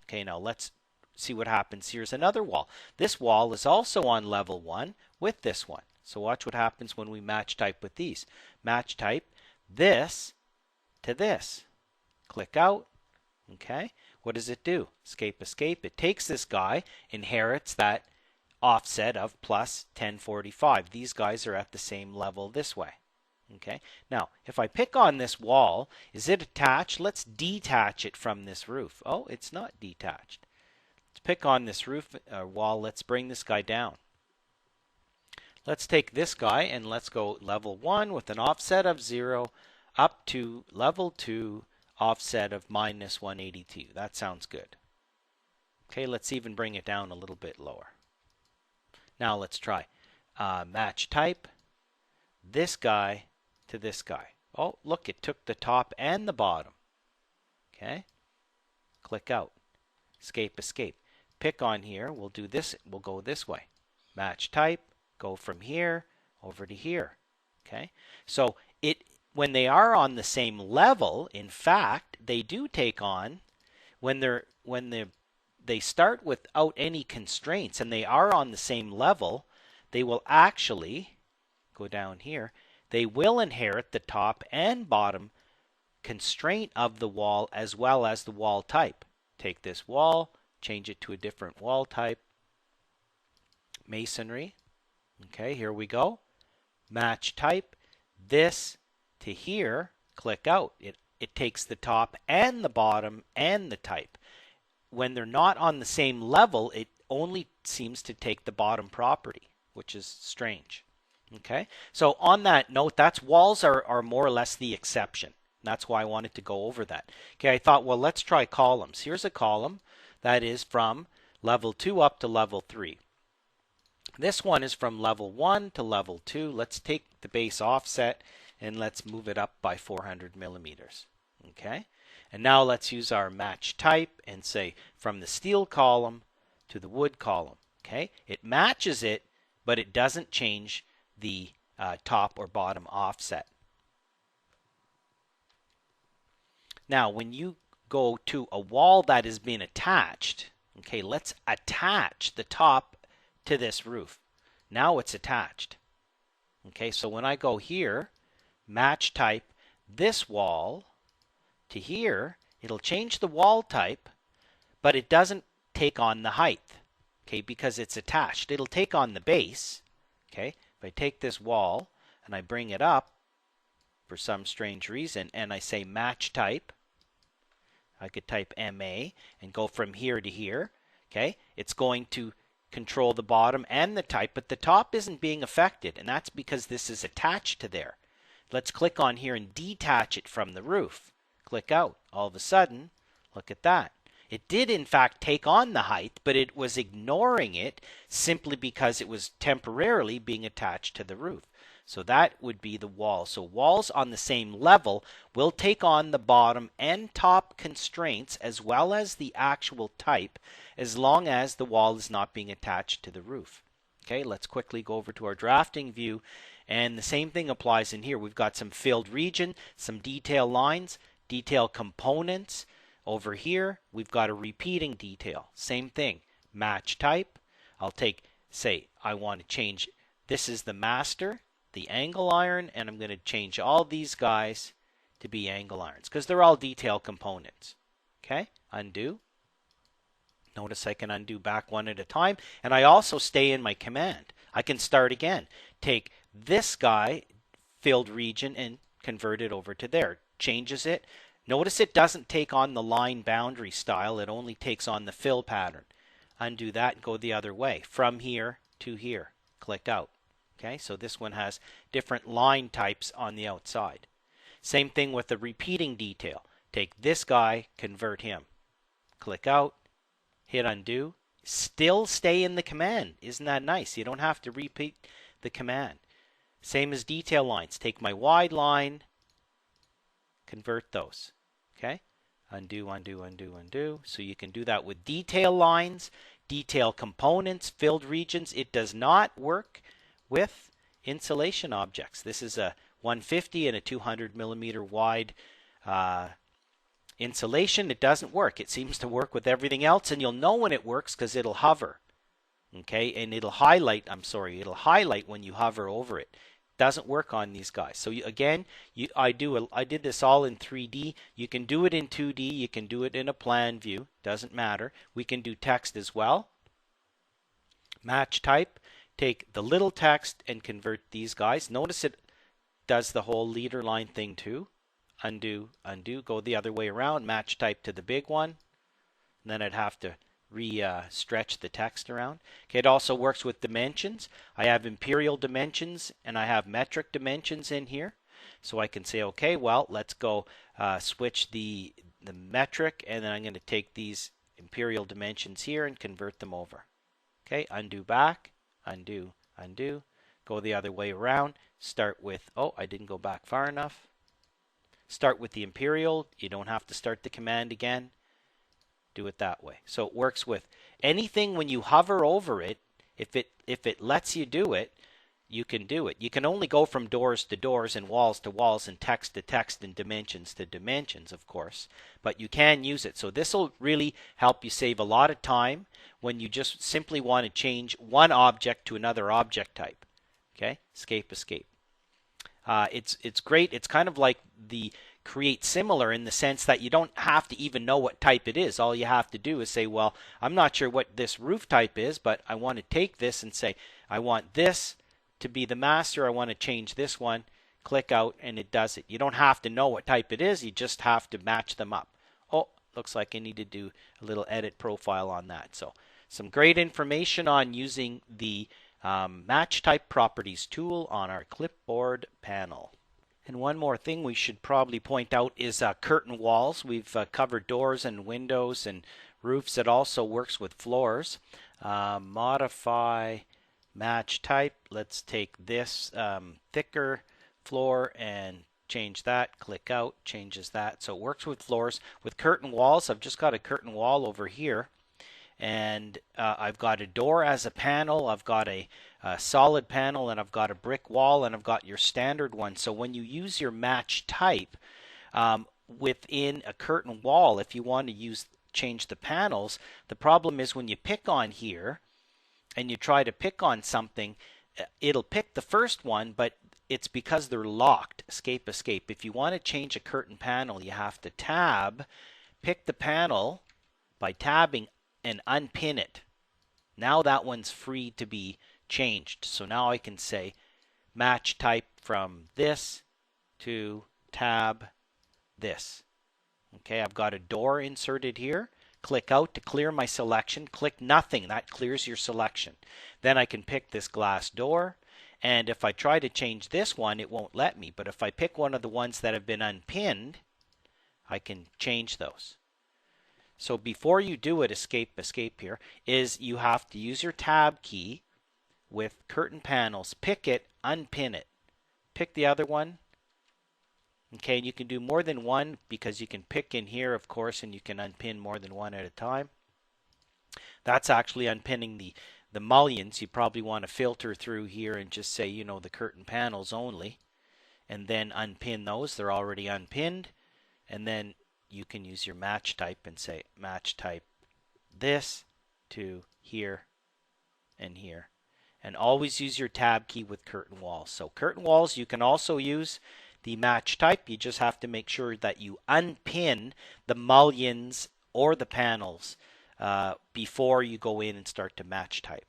Okay, now let's see what happens. Here's another wall. This wall is also on level 1 with this one. So watch what happens when we match type with these. Match type this to this. Click out. Okay, what does it do? Escape, escape. It takes this guy, inherits that offset of plus 1045. These guys are at the same level this way. Okay, now if I pick on this wall, is it attached? Let's detach it from this roof. Oh, it's not detached. Let's pick on this roof wall. Let's bring this guy down. Let's take this guy and let's go level 1 with an offset of 0 up to level 2 offset of minus 182. That sounds good. Okay, let's even bring it down a little bit lower. Now let's try match type this guy to this guy. Oh, look, it took the top and the bottom. Okay, click out. Escape, escape. Pick on here. We'll do this. We'll go this way. Match type. Go from here over to here. Okay, so when they are on the same level, in fact, they do take on when they start without any constraints and they are on the same level, they will actually go down here. They will inherit the top and bottom constraint of the wall as well as the wall type. Take this wall, change it to a different wall type. Masonry. Okay, here we go. Match type. This to here. Click out. It takes the top and the bottom and the type. When they're not on the same level, it only seems to take the bottom property, which is strange. Okay, so on that note, walls are more or less the exception. That's why I wanted to go over that. Okay, I thought, well, let's try columns. Here's a column that is from level 2 up to level 3. This one is from level 1 to level 2. Let's take the base offset and let's move it up by 400 millimeters. Okay, and now let's use our match type and say from the steel column to the wood column. Okay, it matches it, but it doesn't change the top or bottom offset. Now, when you go to a wall that has been attached, okay, let's attach the top to this roof. Now it's attached. Okay, so when I go here, match type this wall to here, it'll change the wall type, but it doesn't take on the height, okay, because it's attached. It'll take on the base. Okay, if I take this wall and I bring it up for some strange reason and I say match type, I could type MA and go from here to here. Okay, it's going to control the bottom and the type, but the top isn't being affected, and that's because this is attached to there. Let's click on here and detach it from the roof. Click out. All of a sudden, look at that. It did in fact take on the height, but it was ignoring it simply because it was temporarily being attached to the roof. So that would be the wall. So walls on the same level will take on the bottom and top constraints as well as the actual type, as long as the wall is not being attached to the roof. Okay, let's quickly go over to our drafting view, and the same thing applies in here. We've got some filled region, some detail lines, detail components. Over here, we've got a repeating detail. Same thing, match type. I'll take, say, I want to change, this is the master, the angle iron, and I'm going to change all these guys to be angle irons because they're all detail components. Okay, undo. Notice I can undo back one at a time, and I also stay in my command. I can start again. Take this guy, filled region, and convert it over to there. Changes it. Notice it doesn't take on the line boundary style. It only takes on the fill pattern. Undo that and go the other way. From here to here. Click out. Okay, so this one has different line types on the outside. Same thing with the repeating detail. Take this guy, convert him. Click out. Hit undo. Still stay in the command. Isn't that nice? You don't have to repeat the command. Same as detail lines. Take my wide line, convert those. Okay? Undo, undo, undo, undo. So you can do that with detail lines, detail components, filled regions. It does not work with insulation objects. This is a 150 and a 200 millimeter wide Insulation, it doesn't work. It seems to work with everything else, and you'll know when it works because it'll hover. Okay, and it'll highlight, it'll highlight when you hover over it. Doesn't work on these guys. So I did this all in 3D. You can do it in 2D. You can do it in a plan view. Doesn't matter. We can do text as well. Match type. Take the little text and convert these guys. Notice it does the whole leader line thing too. Undo, undo. Go the other way around. Match type to the big one. And then I'd have to stretch the text around. Okay, it also works with dimensions. I have imperial dimensions and I have metric dimensions in here. So I can say, okay, well, let's go switch the metric, and then I'm going to take these imperial dimensions here and convert them over. Okay, undo back, undo, undo. Go the other way around. Start with, oh, I didn't go back far enough. Start with the imperial. You don't have to start the command again. Do it that way. So it works with anything. When you hover over it, if it lets you do it, you can do it. You can only go from doors to doors and walls to walls and text to text and dimensions to dimensions, of course, but you can use it. So this will really help you save a lot of time when you just simply want to change one object to another object type. Okay, escape, escape. It's great. It's kind of like the create similar in the sense that you don't have to even know what type it is. All you have to do is say, well, I'm not sure what this roof type is, but I want to take this and say, I want this to be the master. I want to change this one. Click out and it does it. You don't have to know what type it is. You just have to match them up. Oh, looks like I need to do a little edit profile on that. So some great information on using the match type properties tool on our clipboard panel. And one more thing we should probably point out is curtain walls. We've covered doors and windows and roofs. It also works with floors. Modify match type. Let's take this thicker floor and change that. Click out, changes that. So it works with floors. With curtain walls, I've just got a curtain wall over here. And I've got a door as a panel, I've got a solid panel, and I've got a brick wall, and I've got your standard one. So when you use your match type within a curtain wall, if you want to change the panels, the problem is when you pick on here and you try to pick on something, it'll pick the first one, but it's because they're locked. Escape, escape. If you want to change a curtain panel, you have to tab, pick the panel by tabbing, and unpin it. Now that one's free to be changed. So now I can say match type from this to tab this. Okay, I've got a door inserted here. Click out to clear my selection. Click nothing. That clears your selection. Then I can pick this glass door. And if I try to change this one, it won't let me. But if I pick one of the ones that have been unpinned, I can change those. So before you do it, escape, escape here, is you have to use your tab key with curtain panels. Pick it, unpin it. Pick the other one. Okay, and you can do more than one because you can pick in here, of course, and you can unpin more than one at a time. That's actually unpinning the mullions. You probably want to filter through here and just say, the curtain panels only. And then unpin those. They're already unpinned. And then you can use your match type and say match type this to here and here. And always use your tab key with curtain walls. So curtain walls, you can also use the match type. You just have to make sure that you unpin the mullions or the panels before you go in and start to match type.